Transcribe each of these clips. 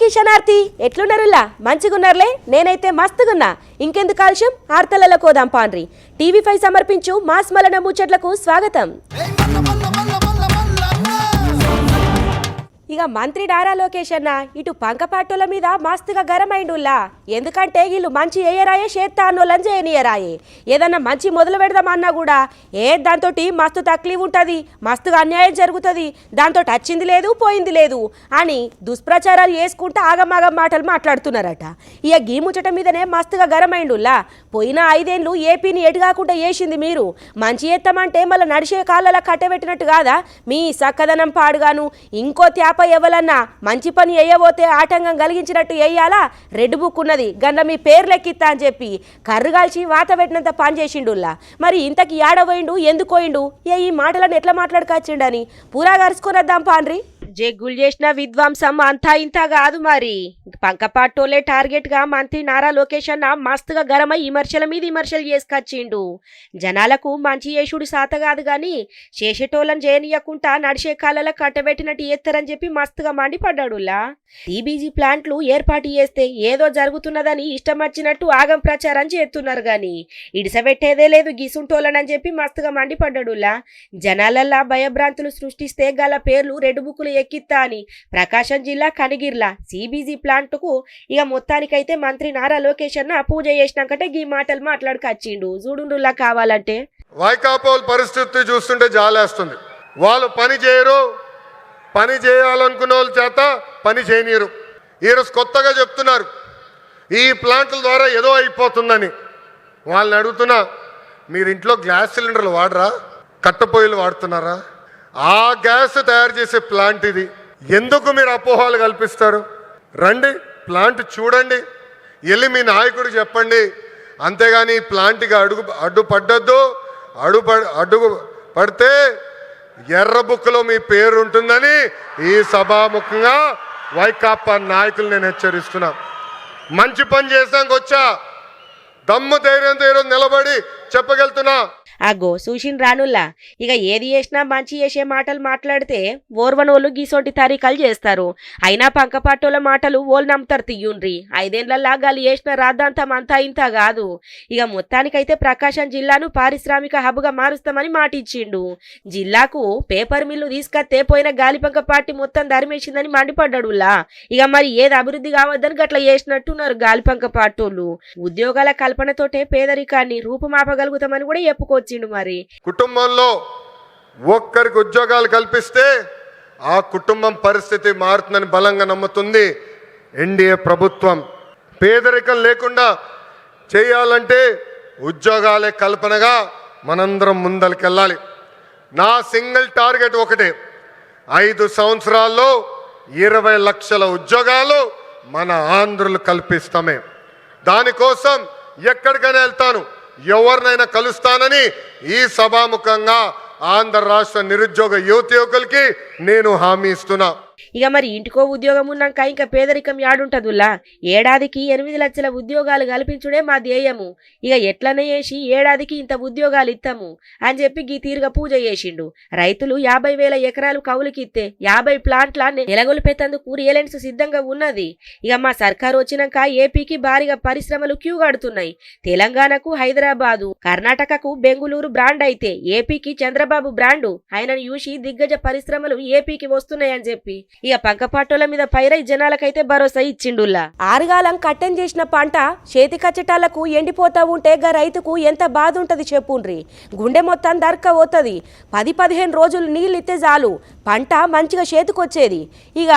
అందరికీ శనార్థి ఎట్లున్నారులా మంచిగున్నారులే నేనైతే మస్తుగున్నా ఇంకెందుకు ఆలస్యం ఆర్తలలో కోదాం పాండ్రి టీవీ5 సమర్పించు మాస్ మలన ముచ్చట్లకు స్వాగతం ఇక మంత్రి నారా లోకేష్ అన్న ఇటు పంకపాటోల మీద మస్తుగా గరమైండుల్లా ఎందుకంటే వీళ్ళు మంచి ఏయరాయే చేత్తా అన్నోళ్ళని చేయనియరాయే ఏదన్నా మంచి మొదలు పెడదామన్నా కూడా దాంతో మస్తు తక్లీఫ్ ఉంటుంది మస్తుగా అన్యాయం జరుగుతుంది దాంతో వచ్చింది లేదు పోయింది లేదు అని దుష్ప్రచారాలు చేసుకుంటూ ఆగమాగం మాటలు మాట్లాడుతున్నారట ఇక గీ ముచ్చట మీదనే మస్తుగా గరమైండుల్లా పోయిన 5 ఏళ్ళు ఏపీని ఎటుగాకుండా చేసింది మీరు మంచి ఎత్తమంటే మళ్ళీ నడిచే కాళ్ళలా కట్టబెట్టినట్టు కాదా మీ సక్కదనం పాడుగాను ఇంకో త్యాప ఎవలన్నా మంచి పని వేయబోతే ఆటంకం కలిగించినట్టు వేయాలా రెడ్ బుక్ ఉన్నది గన్న మీ పేరు లెక్కిస్తా అని చెప్పి కర్రుగాల్చి వాత పెట్టినంత పని చేసిండుల్లా మరి ఇంతకి ఏడబోయిండు ఎందుకోయిండు ఈ మాటలను ఎట్లా మాట్లాడుకొచ్చిండని పూరా గరుచుకునేద్దాం పాండ్రి జగ్గులు చేసిన విధ్వంసం అంతా ఇంత కాదు మరి పంకపాటోలే టార్గెట్ గా మంత్రి నారా లోకేష్ అన్న మస్తుగా గరమై విమర్శల మీద విమర్శలు చేసుకొచ్చిండు జనాలకు మంచి యేషుడు సాత కాదు గాని చేసేటోళ్ళని చేయనీయకుండా నడిచే కాళ్ళ కట్టబెట్టినట్టు చేస్తారని చెప్పి మస్తుగా మండిపడ్డాడులా టీబీజీ ప్లాంట్లు ఏర్పాటు చేస్తే ఏదో జరుగుతున్నదని ఇష్టం వచ్చినట్టు ఆగం ప్రచారం చేస్తున్నారు గాని ఇడిసబెట్టేదే లేదు గిసుంటోళ్ళనని చెప్పి మస్తుగా మండిపడ్డాడులా జనాలల్లా భయభ్రాంతులు సృష్టిస్తే గల పేర్లు రెడ్ బుక్లు ఎక్కిత్తా అని ప్రకాశం జిల్లా కనిగిర్ల సిబీజీ ప్లాంట్ కు ఇక మొత్తానికైతే మంత్రి నారా లోకేష్ అన్న పూజ చేసినాకంటే ఈ మాటలు మాట్లాడుకొచ్చిండు చూడుండులా కావాలంటే వైకాపోల్ పరిస్థితి చూస్తుంటే జాలేస్తుంది వాళ్ళు పని చేయరు పని చేయాలనుకున్న వాళ్ళ చేత పని చేయనీరు ఈరోజు కొత్తగా చెప్తున్నారు ఈ ప్లాంట్ల ద్వారా ఏదో అయిపోతుందని వాళ్ళని అడుగుతున్నా మీరు ఇంట్లో గ్యాస్ సిలిండర్లు వాడరా కట్టెపొయ్యిలు వాడుతున్నారా ఆ గ్యాస్ తయారు చేసే ప్లాంట్ ఇది ఎందుకు మీరు అపోహలు కల్పిస్తారు రండి ప్లాంట్ చూడండి వెళ్ళి మీ నాయకుడు చెప్పండి అంతేగాని ఈ ప్లాంట్కి అడ్డు పడితే ఎర్ర బుక్లో మీ పేరు ఉంటుందని ఈ సభాముఖంగా వైకాపా నాయకులు నేను హెచ్చరిస్తున్నా మంచి పని చేసాక వచ్చా దమ్ము ధైర్యంతో ఈరోజు నిలబడి చెప్పగలుగుతున్నా అగో సూషిన్ రానుల్లా ఇక ఏది చేసినా మంచి చేసే మాటలు మాట్లాడితే ఓర్వనోళ్ళు గీసోటి తరీకాలు చేస్తారు అయినా పంకపాటోళ్ళ మాటలు ఓళ్ళు నమ్ముతారు తీయుండ్రి 5 ఏళ్లలా గాలి చేసిన రాద్ధాంతం అంతా ఇంత కాదు ఇక మొత్తానికైతే ప్రకాశం జిల్లాను పారిశ్రామిక హబ్గా మారుస్తామని మాట ఇచ్చిండు జిల్లాకు పేపర్ మిల్లు తీసుకొస్తే పోయిన గాలిపంక పార్టీ మొత్తం ధర్మేసిందని మండిపడ్డాడులా ఇక మరి ఏది అభివృద్ధి కావద్దని గట్ల చేసినట్టున్నారు గాలిపంక పాటోళ్ళు ఉద్యోగాల కల్పనతోటే పేదరికాన్ని రూపుమాపగలుగుతామని కూడా చెప్పుకోవచ్చు మరి కుటుంబంలో ఒక్కరికి ఉద్యోగాలు కల్పిస్తే ఆ కుటుంబం పరిస్థితి మారుతుందని బలంగా నమ్ముతుంది ఎన్డీఏ ప్రభుత్వం పేదరికం లేకుండా చేయాలంటే ఉద్యోగాలే కల్పనగా మనందరం ముందరికెళ్ళాలి నా సింగిల్ టార్గెట్ ఒకటే 5 సంవత్సరాల్లో 20 లక్షల ఉద్యోగాలు మన ఆంధ్రులు కల్పిస్తామే దానికోసం ఎక్కడికైనా వెళ్తాను ఎవరినైనా కలుస్తానని ఈ సభాముఖంగా ఆంధ్ర రాష్ట్ర నిరుద్యోగ యువకులకి నేను హామీ ఇస్తున్నా ఇక మరి ఇంటికో ఉద్యోగం ఉన్నాక ఇంకా పేదరికం యాడుంటదుల్లా ఏడాదికి 8 లక్షల ఉద్యోగాలు కల్పించుడే మా ధ్యేయము ఇక ఎట్లనే చేసి ఏడాదికి ఇంత ఉద్యోగాలు ఇస్తాము అని చెప్పి గీ తీరుగా పూజ చేసిండు రైతులు 50,000 ఎకరాలు కౌలుకిస్తే 50 ప్లాంట్ల నెలగొల్పేతందుకు రియలెన్స్ సిద్ధంగా ఉన్నది ఇక మా సర్కారు వచ్చినాక ఏపీకి భారీగా పరిశ్రమలు క్యూ కడుతున్నాయి తెలంగాణకు హైదరాబాదు కర్ణాటకకు బెంగుళూరు బ్రాండ్ అయితే ఏపీకి చంద్రబాబు బ్రాండు ఆయనను చూసి దిగ్గజ పరిశ్రమలు ఏపీకి వస్తున్నాయని చెప్పి ఇక పంకపాటోల మీద పైరై జనాలకైతే భరోసా ఇచ్చిండుల్లా ఆరుగాలం కట్టెం చేసిన పంట చేతి కచ్చటాలకు ఎండిపోతా ఉంటే గా రైతుకు ఎంత బాధ ఉంటది చెప్పుండ్రి గుండె మొత్తం దర్క పోతుంది 10-15 రోజులు నీళ్ళు ఇస్తే చాలు పంట మంచిగా చేతికొచ్చేది ఇక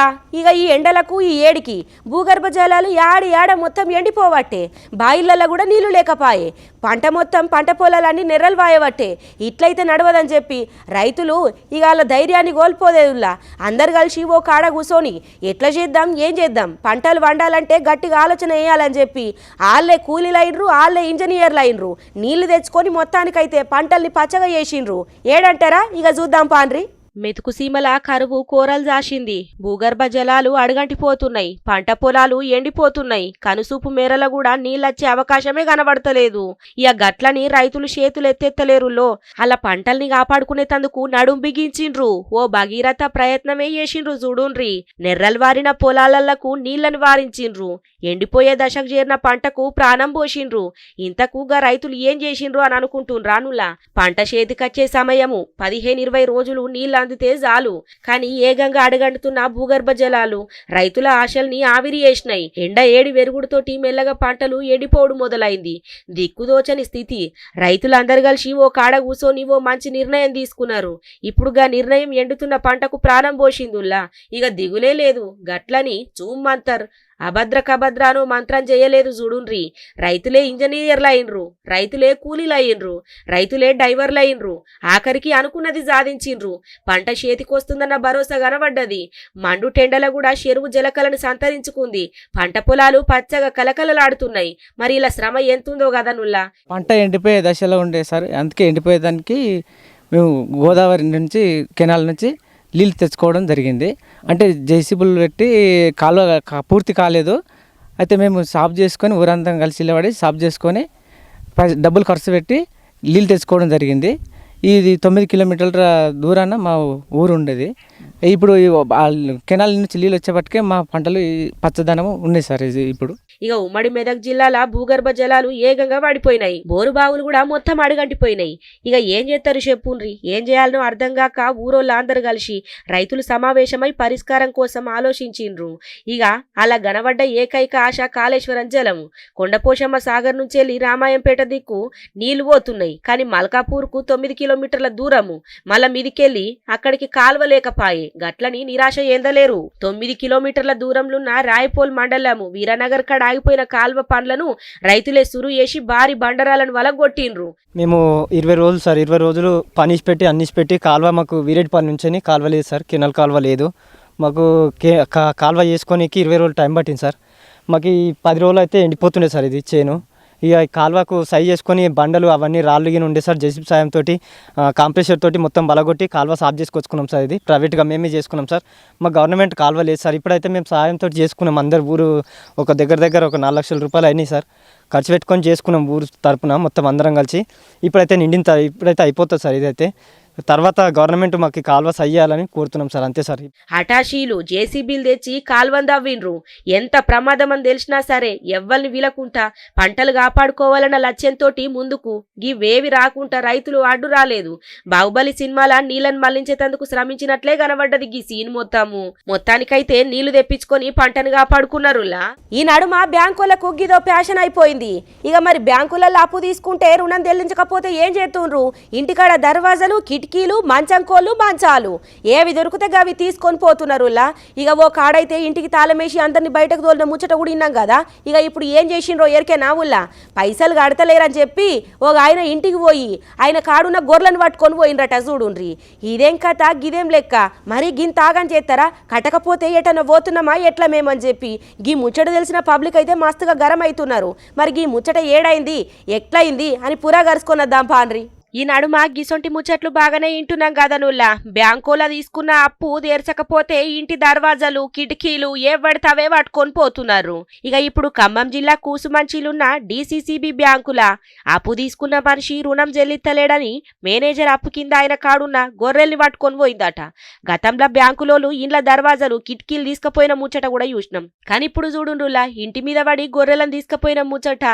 ఈ ఎండలకు ఈ ఏడికి భూగర్భ జలాలు యాడ మొత్తం ఎండిపోవట్టే బాయిలల్లో కూడా నీళ్లు లేకపాయే పంట పొలాలన్నీ నెర్రలు వాయవట్టే ఇట్లయితే నడవదని చెప్పి రైతులు ఇక వాళ్ళ ధైర్యాన్ని కోల్పోదేదుల్లా అందరు కలిసి ఓ కాడ కూర్చొని ఎట్లా చేద్దాం ఏం చేద్దాం పంటలు వండాలంటే గట్టిగా ఆలోచన వేయాలని చెప్పి వాళ్ళే కూలీలు అయినరు వాళ్ళే ఇంజనీర్లు అయినరు నీళ్లు తెచ్చుకొని మొత్తానికైతే పంటల్ని పచ్చగా చేసిండ్రు ఏడంటారా ఇక చూద్దాం పాండ్రి మెతుకు సీమల కరువు కోరలు జాసింది. భూగర్భ జలాలు అడుగంటిపోతున్నాయి. పంట పొలాలు ఎండిపోతున్నాయి. కనుసూపు మేరల కూడా నీళ్ళొచ్చే అవకాశమే కనబడతలేదు. ఇక గట్లని రైతులు చేతులు ఎత్తెత్తలేరులో అలా పంటల్ని కాపాడుకునేందుకు నడుం బిగించిండ్రు. ఓ భగీరథ ప్రయత్నమే చేసిండ్రు చూడుండ్రి. నెర్రలు వారిన పొలాలకు నీళ్లను వారించిండ్రు. ఎండిపోయే దశకు చేరిన పంటకు ప్రాణం పోసిండ్రు. ఇంతకుగా రైతులు ఏం చేసిండ్రు అని అనుకుంటుండ్రానులా. పంట చేతికచ్చే సమయము 15-20 రోజులు నీళ్ళు అందితే చాలు. కానీ ఏగంగా అడగంటున్న భూగర్భ జలాలు రైతుల ఆశల్ని ఆవిరి చేసినాయి. ఎండ ఏడి వెరుగుడుతోటి మెల్లగా పంటలు ఎండిపోవడం మొదలైంది. దిక్కుదోచని స్థితి. రైతులందరూ కలిసి ఓ కాడ కూసోని ఓ మంచి నిర్ణయం తీసుకున్నారు. ఇప్పుడుగా నిర్ణయం ఎండుతున్న పంటకు ప్రాణం పోసిందుల్లా. ఇక దిగులే లేదు. గట్లని చూమ్మంతర్ అభద్ర కభద్రాను మంత్రం చేయలేదు చూడుండ్రి. రైతులే ఇంజనీర్లు అయినరు. రైతులే కూలీలు అయినరు. రైతులే డ్రైవర్లు అయినరు. ఆఖరికి అనుకున్నది సాధించిండ్రు. పంట చేతికొస్తుందన్న భరోసా కనబడ్డది. మండు టెండల కూడా చెరువు జలకలను సంతరించుకుంది. పంట పొలాలు పచ్చగా కలకలలాడుతున్నాయి. మరి ఇలా శ్రమ ఎంతుందో కదా నుల్లా. పంట ఎండిపోయే దశలో ఉండే సార్. అందుకే ఎండిపోయేదానికి మేము గోదావరి నుంచి కెనాల్ నుంచి నీళ్ళు తెచ్చుకోవడం జరిగింది. అంటే జేసీబీలు పెట్టి కాలువ పూర్తి కాలేదు. అయితే మేము సాఫ్ చేసుకొని ఊరంతా కలిసి నిలబడి సాఫ్ చేసుకొని డబ్బులు ఖర్చు పెట్టి నీళ్ళు తెచ్చుకోవడం జరిగింది. ఇది 9 కిలోమీటర్ల దూరాన మా ఊరు ఉండేది. ఇప్పుడు కెనాల్ నుంచి నీళ్ళు వచ్చేపటికే మా పంటలు పచ్చదనం ఉన్నాయి సార్. ఇది ఇప్పుడు ఇక ఉమ్మడి మెదక్ జిల్లాల భూగర్భ జలాలు ఏగంగా పడిపోయినాయి. బోరు బావులు కూడా మొత్తం అడుగంటిపోయినాయి. ఇక ఏం చేస్తారు చెప్పుండ్రి. ఏం చేయాలనో అర్థం కాక ఊరోళ్ళందరూ కలిసి రైతులు సమావేశమై పరిష్కారం కోసం ఆలోచించిండ్రు. ఇక అలా గనబడ్డ ఏకైక ఆశ కాళేశ్వరం జలము. కొండపోశమ్మ సాగర్ నుంచి వెళ్ళి రామాయంపేట దిక్కు నీళ్లు పోతున్నాయి. కానీ మల్కాపూర్కు 9 కిలోమీటర్ల దూరము. మళ్ళా మీదికెళ్ళి అక్కడికి కాలువ లేకపాయే. గట్లని నిరాశ ఏందలేరు. 9 కిలోమీటర్ల దూరంలోన్న రాయపోల్ మండలము వీరనగర్ కడ ఆగిపోయిన కాల్వ పనులను రైతులే సురు చేసి భారీ బండరాలను వలగొట్టిండ్రు. మేము 20 రోజులు సార్, 20 రోజులు పనిష్ పెట్టి అన్నిష్ పెట్టి కాల్వ మాకు వీరేటిపల్లి నుంచి కాల్వ లేదు సార్. కెనాల్ కాల్వ లేదు మాకు. కాల్వ చేసుకోనికి 20 రోజులు టైం పట్టింది సార్. మాకు ఈ 10 రోజులు అయితే ఎండిపోతుండే సార్ ఇది చేను. ఇక కాల్వకు సై చేసుకొని బండలు అవన్నీ రాళ్ళు గిని ఉండే సార్. జేసీబీ సాయంతో కాంప్రెషర్ తోటి మొత్తం బలగొట్టి కాల్వ సాఫ్ చేసుకొచ్చుకున్నాం సార్. ఇది ప్రైవేట్గా మేమే చేసుకున్నాం సార్. మా గవర్నమెంట్ కాల్వ లేదు సార్. ఇప్పుడైతే మేము సాయంతో చేసుకున్నాం. అందరు ఊరు ఒక దగ్గర ఒక 4 లక్షల రూపాయలు అయినాయి సార్. ఖర్చు పెట్టుకొని చేసుకున్నాం ఊరు తరపున మొత్తం అందరం కలిసి. ఇప్పుడైతే ఇప్పుడైతే అయిపోతుంది సార్. ఇదైతే తర్వాత గవర్నమెంట్ మాకు కాల్వ సయ్యాలని కోరుతున్నాం సార్. అంతే సార్. హఠాషీలు జేసీబీలు తెచ్చి కాల్వను దవ్విండ్రు. ఎంత ప్రమాదం అని తెలిసినా సరే ఎవ్వల్ని వీలకుంటా పంటలు కాపాడుకోవాలన్న లక్ష్యంతో ముందుకు గివేవి రాకుండా రైతులు అడ్డు రాలేదు. బాహుబలి సినిమాల నీళ్లను మళ్లించేందుకు శ్రమించినట్లే కనబడ్డది గీ సీన్ మొత్తము. మొత్తానికైతే నీళ్లు తెప్పించుకొని పంటను కాపాడుకున్నారులా. ఈ నడుమ బ్యాంకులకు గిదో ప్యాషన్ అయిపోయింది. ఇక మరి బ్యాంకులలో అప్పు తీసుకుంటే రుణం చెల్లించకపోతే ఏం చేస్తుండ్రు. ఇంటికాడ దర్వాజలు కిటికీలు మంచంకోళ్ళు మంచాలు ఏవి దొరికితే అవి తీసుకొని పోతున్నారులా. ఇక ఓ కాడైతే ఇంటికి తాళమేసి అందరిని బయటకు తోలిన ముచ్చట కూడా విన్నాం కదా. ఇక ఇప్పుడు ఏం చేసిండ్రో ఎరికేనా ఉల్లా. పైసలు కడతలేరని చెప్పి ఒక ఆయన ఇంటికి పోయి ఆయన కాడున్న గొర్రెలను పట్టుకొని పోయినరట చూడుండ్రి. ఇదేం కథ గిదేం లెక్క. మరి గిన్ తాగని చేస్తారా. కట్టకపోతే ఎటన్నా పోతున్నామా ఎట్లా మేమని చెప్పి గీ ముచ్చట తెలిసిన పబ్లిక్ అయితే మస్తుగా గరం అవుతున్నారు. మరి గీ ముచ్చట ఏడైంది ఎట్లయింది అని పురా గరుచుకొనద్దాం పాన్రి. ఈ నడుమ గిసొంటి ముచ్చట్లు బాగానే ఇంటున్నాం కదా నుల్లా. బ్యాంకోలా తీసుకున్న అప్పు తీర్చకపోతే ఇంటి దర్వాజాలు కిటికీలు ఏ పడితే పట్టుకొని పోతున్నారు. ఇక ఇప్పుడు ఖమ్మం జిల్లా కూసుమంచిలున్న DCCB బ్యాంకులా అప్పు తీసుకున్న మనిషి రుణం చెల్లించలేడని మేనేజర్ అప్పు కింద ఆయన కాడున్న గొర్రెల్ని పట్టుకొని పోయిందట. గతంలో బ్యాంకులోలు ఇండ్ల దర్వాజాలు కిటికీలు తీసుకుపోయిన ముచ్చట కూడా చూసినాం. కానీ ఇప్పుడు చూడుండ్రులా ఇంటి మీద పడి గొర్రెలను తీసుకుపోయిన ముచ్చట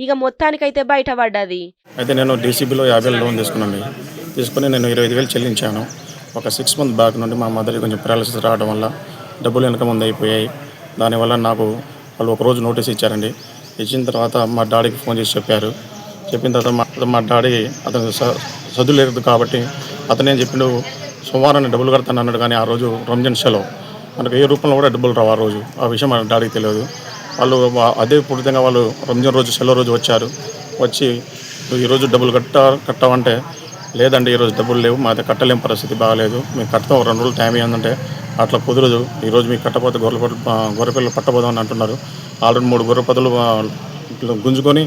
ఇక మొత్తానికైతే బయటపడ్డది. అయితే నేను DCBలో 50,000 లోన్ తీసుకుని నేను 25,000 చెల్లించాను. ఒక 6 మంత్ బ్యాక్ నుండి మా మదర్కి కొంచెం పారాలిసిస్ రావడం వల్ల డబ్బులు వెనక ముందు అయిపోయాయి. దానివల్ల నాకు వాళ్ళు ఒకరోజు నోటీస్ ఇచ్చారండి. ఇచ్చిన తర్వాత మా డాడీకి ఫోన్ చేసి చెప్పిన తర్వాత మా డాడీ అతను చదువు లేదు కాబట్టి అతనేం చెప్పిండు సోమవారాన్ని డబ్బులు కడతాను అన్నాడు. కానీ ఆ రోజు రంజాన్ సెలవు మనకు ఏ రూపంలో కూడా డబ్బులు రావు. ఆ రోజు ఆ విషయం మా డాడీకి తెలియదు. వాళ్ళు అదే పూర్తిగా వాళ్ళు రంజాన్ రోజు సెలవు రోజు వచ్చి ఈరోజు డబ్బులు కట్టావంటే లేదండి ఈరోజు డబ్బులు లేవు, మా దగ్గర కట్టలేని పరిస్థితి బాగాలేదు, మేము కడతాం 2 రోజులు టైం ఏంటంటే అట్లా కుదరదు, ఈరోజు మీకు కట్టకపోతే గొర్రెపిల్లలు పట్టబోదామని అంటున్నారు. ఆల్రెడీ 3 గొర్రెపదలు గుంజుకొని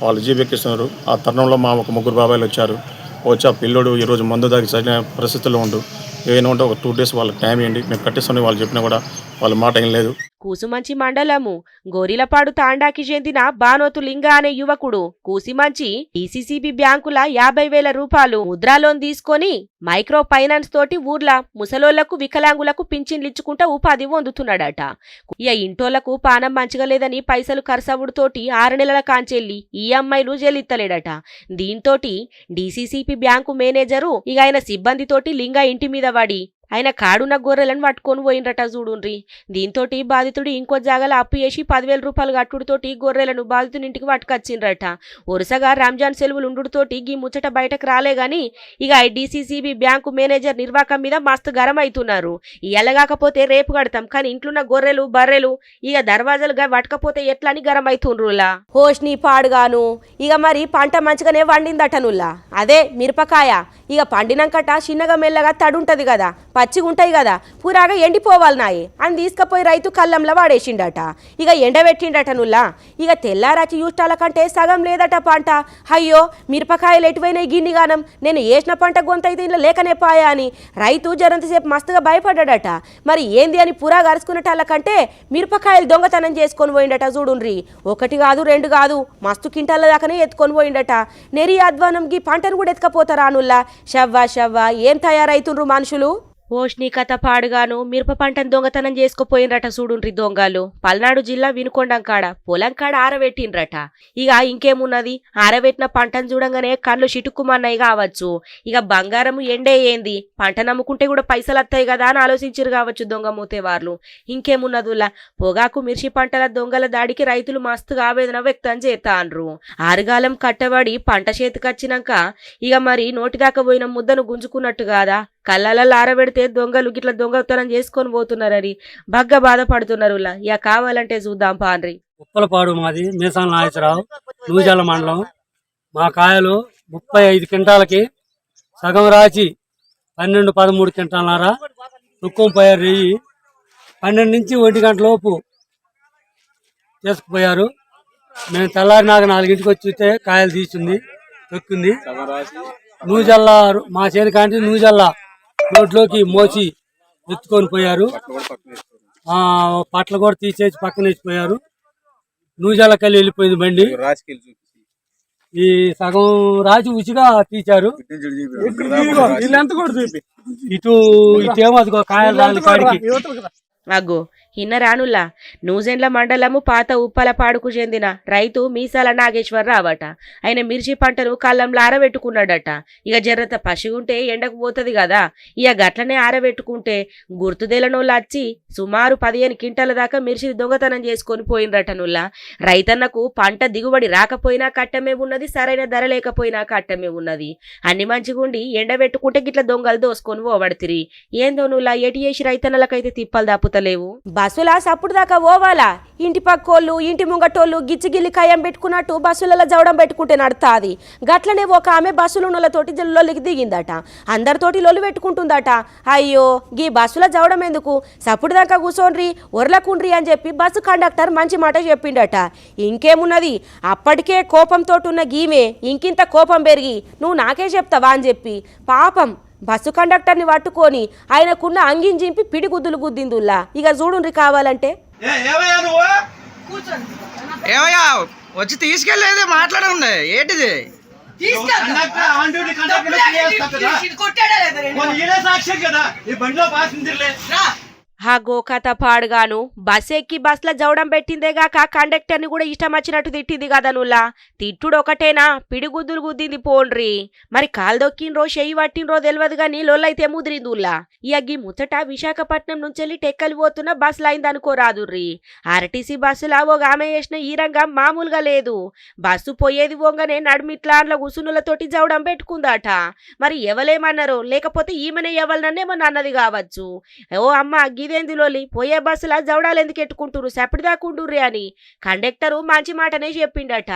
వాళ్ళు జీబెక్కిస్తున్నారు. ఆ తరుణంలో మా ఒక 3 బాబాయిలు వచ్చి ఆ పిల్లోడు ఈరోజు మందు దాగి సరైన పరిస్థితుల్లో ఉండు, ఏమైనా ఉంటే ఒక 2 days వాళ్ళకి టైం ఇవ్వండి, మేము కట్టిస్తామని వాళ్ళు చెప్పినా కూడా వాళ్ళ మాట ఏం లేదు. కూసుమంచి మండలము గోరిలపాడు తాండాకి చెందిన బానోతు లింగ అనే యువకుడు కూసిమంచి DCCB బ్యాంకుల 50,000 రూపాయలు ముద్రా లోన్ తీసుకొని మైక్రో ఫైనాన్స్ తోటి ఊర్ల ముసలోళ్లకు వికలాంగులకు పింఛన్లిచ్చుకుంటా ఉపాధి పొందుతున్నాడట. ఇక ఇంటోళ్లకు పానం మంచిగా లేదని పైసలు ఖర్చవుడుతోటి 6 నెలల కాంచెల్లి EMIలు చెల్లిత్తలేడట. దీంతోటి DCCB బ్యాంకు మేనేజరు ఇక ఆయన సిబ్బందితోటి లింగ ఇంటి మీద పడి ఆయన కాడున్న గొర్రెలను పట్టుకొని పోయిండ్రట చూడుండ్రి. దీంతోటి బాధితుడు ఇంకో జాగాలో అప్పు చేసి 10,000 రూపాయలు కట్టుడుతోటి గొర్రెలను బాధితుని ఇంటికి పట్టుకొచ్చిండ్రట. వరుసగా రంజాన్ సెలవులు ఉండుతోటి గీ ముచ్చట బయటకు రాలే గాని ఇక DCCB బ్యాంకు మేనేజర్ నిర్వాకం మీద మస్తు గరం అవుతున్నారు. ఎలాగాకపోతే రేపు కడతాం కానీ ఇంట్లున్న గొర్రెలు బర్రెలు ఇక దర్వాజాలుగా పట్టకపోతే ఎట్లా అని గరం అవుతుండ్రులా. హోష్ని పాడుగాను ఇక మరి పంట మంచిగానే వండిందటనుల్లా. అదే మిరపకాయ ఇక పండినాకట చిన్నగా మెల్లగా తడుంటది కదా, పచ్చిగుంటాయి కదా, పూరాగా ఎండిపోవాలి నాయి అని తీసుకుపోయి రైతు కళ్ళంలో వాడేసిండట. ఇక ఎండబెట్టిండట నుల్లా. ఇక తెల్లారాచి యూస్టాల కంటే సగం లేదట పంట. అయ్యో మిరపకాయలు ఎటువైనాయి గిన్నిగానం, నేను వేసిన పంట గొంతైతే ఇంట్లో లేకనే పాయా అని రైతు జరంతసేపు మస్తుగా భయపడ్డాడట. మరి ఏంది అని పూరా గరుచుకునేటాళ్ళ కంటే మిరపకాయలు దొంగతనం చేసుకొని పోయిండట చూడుండ్రి. 1 కాదు 2 కాదు మస్తు కింటాల దాకానే ఎత్తుకొని పోయిండట. నెరి అధ్వానం గీ పంటను కూడా ఎత్తుకపోతారా అనుల్లా. షవ్వా ఏం తయారైతుండ్రు మనుషులు. ఓష్ని కథ పాడుగాను మిరప పంటను దొంగతనం చేసుకుపోయినరట చూడుండ్రి దొంగలు. పల్నాడు జిల్లా వినుకొండం కాడ పొలం కాడ ఆరబెట్టిండ్రట. ఇక ఇంకేమున్నది, ఆరబెట్టిన పంటను చూడంగానే కళ్ళు చిటుక్కుమన్నాయి కావచ్చు. ఇక బంగారం ఎండే ఏంది, పంట నమ్ముకుంటే కూడా పైసలు వస్తాయి కదా అని ఆలోచించారు కావచ్చు దొంగ మూతేవార్లు. ఇంకేమున్నదులా పొగాకు మిర్చి పంటల దొంగల దాడికి రైతులు మస్తుగా ఆవేదన వ్యక్తం చేస్తాండ్రు. ఆరుగాలం కట్టబడి పంట చేతికొచ్చినాక ఇక మరి నోటిదాకా పోయిన ముద్దను గుంజుకున్నట్టు కాదా, కళ్ళల్లో ఆరబెడితే దొంగలు గిట్ల దొంగతనం చేసుకొని పోతున్నారని బగ్గ బాధపడుతున్నారు. ఇక కావాలంటే చూద్దాం పాండ్రి. ఉప్పలపాడు మాది మీసాల నాగేశ్వరరావు, నూజాల మండలం. మా కాయలు 35 క్వింటాలకి సగం రాచి 12-13 క్వింటాలన్నర తుక్కం పోయారు. రెయ్యి 12 నుంచి 1 గంట లోపు చేసుకుపోయారు. మేము తెల్లారి నాకు 4 వచ్చి చూస్తే కాయలు తీసింది తొక్కింది. నూజల్లా మా చేను కాంటి నూజల్లా రోడ్లోకి మోసి ఎత్తుకొని పోయారు. పట్ల కూడా తీసేసి పక్కన వేసిపోయారు. నూజల్లకెళ్ళి వెళ్ళిపోయింది బండి. ఈ సగం రాజు ఉచిగా తీశారు. ఇటేమో అదిగో కాయలు రాలి కాడికి అగ్గో ఇన్నరానుల్లా. నూజెండ్ల మండలము పాత ఉప్పలపాడుకు చెందిన రైతు మీసాల నాగేశ్వరరావు అట. ఆయన మిర్చి పంటను కళ్ళంలో ఆరబెట్టుకున్నాడట. ఇక జర్రంత పసిగుంటే ఎండకు పోతుంది కదా, ఇక గట్లనే ఆరబెట్టుకుంటే గుర్తుదేలనోళ్ళు వచ్చి సుమారు 15 క్వింటాల దాకా మిర్చి దొంగతనం చేసుకొని పోయినరటనుల్లా. రైతన్నకు పంట దిగుబడి రాకపోయినా కట్టమే ఉన్నది, సరైన ధర లేకపోయినా కట్టమే ఉన్నది. అన్ని మంచిగుండి ఎండబెట్టుకుంటే గిట్ల దొంగలు దోసుకొని పోబడితిరి. ఏందో నువ్వులా ఎటు చేసి రైతన్నలకైతే తిప్పలు దాపుతలేవు. బస్సులా సప్పుడు దాకా పోవాలా, ఇంటి పక్కోళ్ళు ఇంటి ముంగటోళ్ళు గిచ్చిగిల్లి కయ్యం పెట్టుకున్నట్టు బస్సులలో జవడం పెట్టుకుంటే నడుతాది. గట్లనే ఒక ఆమె బస్సులు ఉన్నతోటి లొల్లికి దిగిందట, అందరితోటి లొల్లు పెట్టుకుంటుందట. అయ్యో గీ బస్సుల జవడం ఎందుకు, సప్పుడు దాకా కూర్చోండ్రి ఒర్లకుండ్రి అని చెప్పి బస్సు కండక్టర్ మంచి మాట చెప్పిండట. ఇంకేమున్నది, అప్పటికే కోపంతో ఉన్న గీమే ఇంకింత కోపం పెరిగి నువ్వు నాకే చెప్తావా అని చెప్పి పాపం బస్సు కండక్టర్ని పట్టుకొని ఆయనకున్న అంగిని చింపి పిడిగుద్దులు గుద్దిందుల్లా. ఇక చూడుండ్రి కావాలంటే. ఏమయ్యా వచ్చి తీసుకెళ్ళేది మాట్లాడండి ఏంటిది? హాగో కథ పాడుగాను బస్ ఎక్కి బస్ల జవడం పెట్టిందేగాక కండక్టర్ని కూడా ఇష్టం వచ్చినట్టు తిట్టింది కదా నుల్లా. తిట్టుడు ఒకటేనా, పిడిగుద్దులు గుద్దింది పోండ్రి. మరి కాలు దొక్కినరో చెయ్యి పట్టినరో తెలియదు గాని లొల్లైతే ముదిరిందుల్లా. ఇక ముచ్చట విశాఖపట్నం నుంచి టెక్కలి పోతున్న బస్సులు అయిందనుకోరాదుర్రి. ఆర్టీసీ బస్సులా ఓ ఆమె చేసిన ఈ రంగం మామూలుగా లేదు. బస్సు పోయేది పోగానే నడుమిట్లాన్ల గుసునులతోటి జవడం పెట్టుకుందాట. మరి ఎవలేమన్నారో లేకపోతే ఈమెనే ఎవరినన్నేమన్నా అన్నది కావచ్చు. ఓ అమ్మ గిదేందిలోలి పోయే బస్సులా జవడాలు ఎందుకు ఎట్టుకుంటురు, సెపటిదాకుంటుర్రి అని కండక్టరు మంచి మాటనే చెప్పిండట.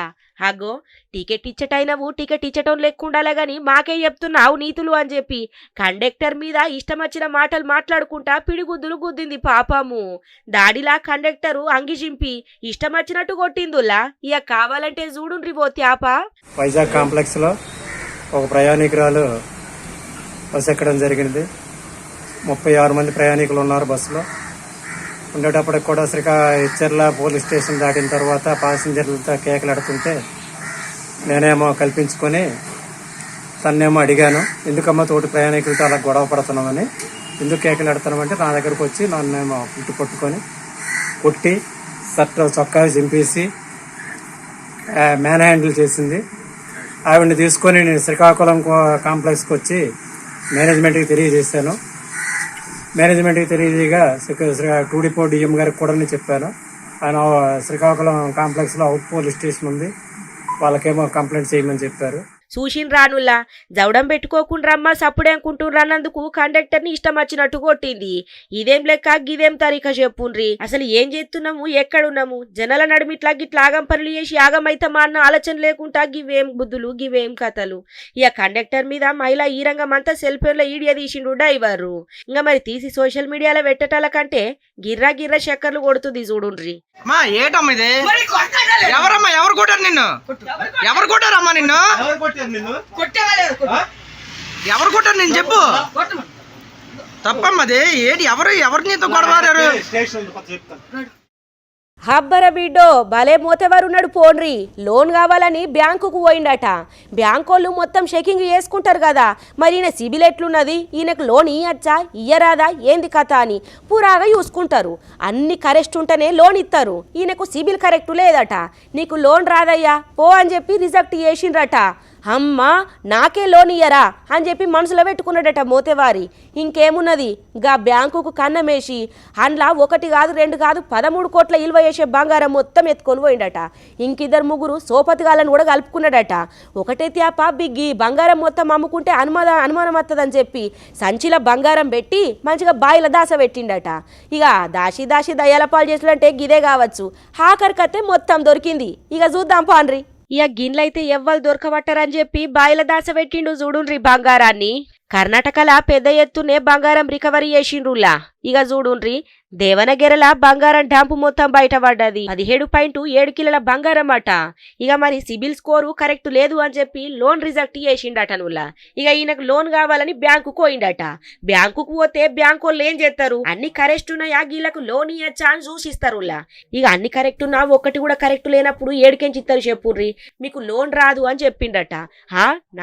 అగ్గో టికెట్ ఇచ్చటైనవు టికెట్ ఇచ్చటం లెక్కుండాలే గాని మాకే చెప్తున్నావు నీతులు అని చెప్పి కండక్టర్ మీద ఇష్టం వచ్చిన మాటలు మాట్లాడుకుంటా పిడిగుద్దులు గుద్దింది పాపము. దాడిలా కండక్టరు అంగిజింపి ఇష్టం వచ్చినట్టు కొట్టిందులా. ఇక కావాలంటే చూడుండ్రి ఓ త్యాప. వైజాగ్ కాంప్లెక్స్ లో ఒక ప్రయాణికురాలు బస్ ఎక్కడం జరిగింది. 36 మంది ప్రయాణికులు ఉన్నారు బస్సులో. ఉండేటప్పటికి కూడా ఇచ్చర్ల పోలీస్ స్టేషన్ దాటిన తర్వాత ప్యాసింజర్లతో కేకలాడుతుంటే నేనేమో కల్పించుకొని తన్నేమో అడిగాను, ఎందుకమ్మా తోటి ప్రయాణికులతో అలా గొడవ పడుతున్నామని, ఎందుకు కేకలాడుతున్నామంటే నా దగ్గరకు వచ్చి నన్నేమో ఇటు పట్టుకొని కొట్టి షర్ట్ చొక్కా చింపేసి మ్యాన్ హ్యాండిల్ చేసింది. ఆవిడని తీసుకొని నేను శ్రీకాకుళం కాంప్లెక్స్కి వచ్చి మేనేజ్మెంట్కి తెలియజేశాను. మేనేజ్మెంట్కి తెలియజేయగా టూడిపో డిఎం గారికి కూడా నేను చెప్పాను. ఆయన శ్రీకాకుళం కాంప్లెక్స్లో అవుట్ పోలీస్ స్టేషన్ ఉంది, వాళ్ళకేమో కంప్లైంట్ చేయమని చెప్పారు. చూసిన రానుల్లా జవడం పెట్టుకోకుండా సప్పుడే అనుకుంటున్నందుకు కండక్టర్ని ఇష్టం వచ్చినట్టు కొట్టింది. ఇదేం లెక్క గిదేం తరీకా చెప్పుండ్రి. అసలు ఏం చేస్తున్నాము, ఎక్కడున్నాము, జనాల నడుమిట్లా గిట్లా ఆగం పనులు చేసి ఆగమైతమా అన్న ఆలోచన లేకుండా గివేం బుద్ధులు గివేం కథలు. ఇక కండక్టర్ మీద మహిళా ఈ రంగం అంతా సెల్ ఫోన్ లో ఈడియా తీసిండు డ్రైవరు. ఇంకా మరి తీసి సోషల్ మీడియాలో పెట్టటాల కంటే గిర్రా గిర్రా చక్కర్లు కొడుతుంది చూడుండ్రి. ఏటమ్మా ఇది? ఎవరమ్మా ఎవరు కొట్టారు నిన్ను? ఎవరు కొట్టారమ్మా నిన్ను? ఎవరు కొట్టారు నేను చెప్పు. తప్పమ్మది ఏంటి? ఎవరు నీతో గొడవారు? హబ్బర బిడ్డో భలే మోతేవారున్నాడు పోన్రి. లోన్ కావాలని బ్యాంకుకు పోయిండట. బ్యాంకోళ్ళు మొత్తం చెకింగ్ చేసుకుంటారు కదా, మరి ఈయన సిబిల్ ఎట్లున్నది, ఈయనకు లోన్ ఇయ్యచ్చా ఇయ్యరాదా ఏంది కథ అని పూరాగా చూసుకుంటారు. అన్ని కరెక్ట్ ఉంటేనే లోన్ ఇస్తారు. ఈయనకు సిబిల్ కరెక్ట్ లేదట. నీకు లోన్ రాదయ్యా పో అని చెప్పి రిజెక్ట్ చేసిండ్రట. అమ్మా నాకే లోన్ ఇయ్యరా అని చెప్పి మనసులో పెట్టుకున్నాడట మోతేవారి. ఇంకేమున్నది, గా బ్యాంకుకు కన్నమేసి అందులో 1 కాదు 2 కాదు 13 కోట్ల విలువ చేసే బంగారం మొత్తం ఎత్తుకొని పోయిండట. ఇంకిద్దరు ముగ్గురు సోపతిగాలను కూడా కలుపుకున్నాడట. ఒకటే త్యాప బిగ్గి బంగారం మొత్తం అమ్ముకుంటే అనుమానం వస్తుందని చెప్పి సంచిలో బంగారం పెట్టి మంచిగా బాయిల దాస పెట్టిండట. ఇక దాసి దయ్యాల పాలు చేసినట్టే గిదే కావచ్చు. హాకరికతే మొత్తం దొరికింది. ఇక చూద్దాం పాన్రి. ఇక గిన్నెలైతే ఎవ్వరు దొరకబట్టారని చెప్పి బాయిల దాస పెట్టిండు చూడుండ్రి బంగారాన్ని. కర్ణాటకల పెద్ద ఎత్తునే బంగారం రికవరీ చేసిండ్రులా. ఇక చూడుండ్రి దేవనగిరల బంగారం డంపు మొత్తం బయటపడ్డది. 17.7 కిలోల బంగారం అట. ఇక మరి సిబిల్ స్కోరు కరెక్ట్ లేదు అని చెప్పి లోన్ రిజెక్ట్ చేసిండట నువ్వులా. ఇక ఈయనకు లోన్ కావాలని బ్యాంకుకు పోయిండట. బ్యాంకుకు పోతే బ్యాంకు వాళ్ళు ఏం చేస్తారు, అన్ని కరెక్ట్ ఉన్నాయా గీలకు లోన్ ఇయ్యచ్చా అని చూసిస్తారులా. ఇక అన్ని కరెక్ట్ ఉన్నా ఒకటి కూడా కరెక్ట్ లేనప్పుడు ఏడికెంచి ఇస్తారు చెప్పుర్రి, మీకు లోన్ రాదు అని చెప్పిండట.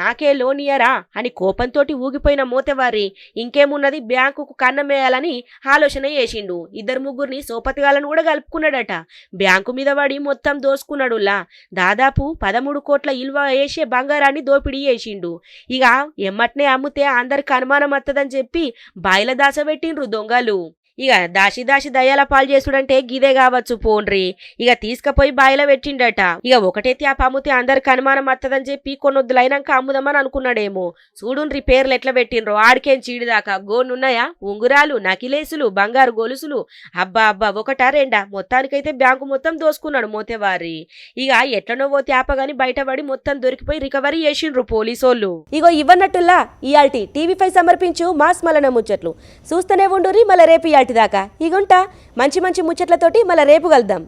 నాకే లోన్ ఇయ్యరా అని కోపంతో ఊగిపోయిన మోతేవారి ఇంకేమున్నది బ్యాంకుకు కన్నమేయాలని ఆలోచన చేసిండు. ఇద్దరు ముగ్గురిని సోపతిగాలను కూడా కలుపుకున్నాడట. బ్యాంకు మీద పడి మొత్తం దోసుకున్నాడులా. దాదాపు 13 కోట్ల విలువ వేసే బంగారాన్ని దోపిడీ చేసిండు. ఇక ఎమ్మట్నే అమ్ముతే అందరికి అనుమానం వస్తుందని చెప్పి బాయిల దాస పెట్టిండ్రు దొంగలు. ఇక దాసి దయ్యాల పాలు చేసుడంటే గిదే కావచ్చు పోన్రి. ఇక తీసుకుపోయి బాయిలో పెట్టిండట. ఇక ఒకటే త్యాప అమ్ముతే అందరికి అనుమానం వస్తుందని చెప్పి కొన్నొద్దులైనాక అమ్ముదామని అనుకున్నాడేమో. చూడుండ్రి పేర్లు ఎట్లా పెట్టిండ్రో. ఆడికేం చీడిదాకా గోనున్నాయా, ఉంగురాలు, నకిలేసులు, బంగారు గొలుసులు, అబ్బా 1 2 మొత్తానికైతే బ్యాంకు మొత్తం దోసుకున్నాడు మోతేవారి. ఇక ఎట్లనోవో త్యాపగాని బయటపడి మొత్తం దొరికిపోయి రికవరీ చేసిండ్రు పోలీసోళ్ళు. ఇగో ఇవ్వన్నట్టుల్లా ఇయాల్టి టీవీ5 సమర్పించు మాస్ మలన ముచ్చట్లు. చూస్తూనే ఉండురి. మళ్ళీ రేపు దాకా ఇగుంటా మంచి ముచ్చట్లతోటి మళ్ళీ రేపు కలుద్దాం.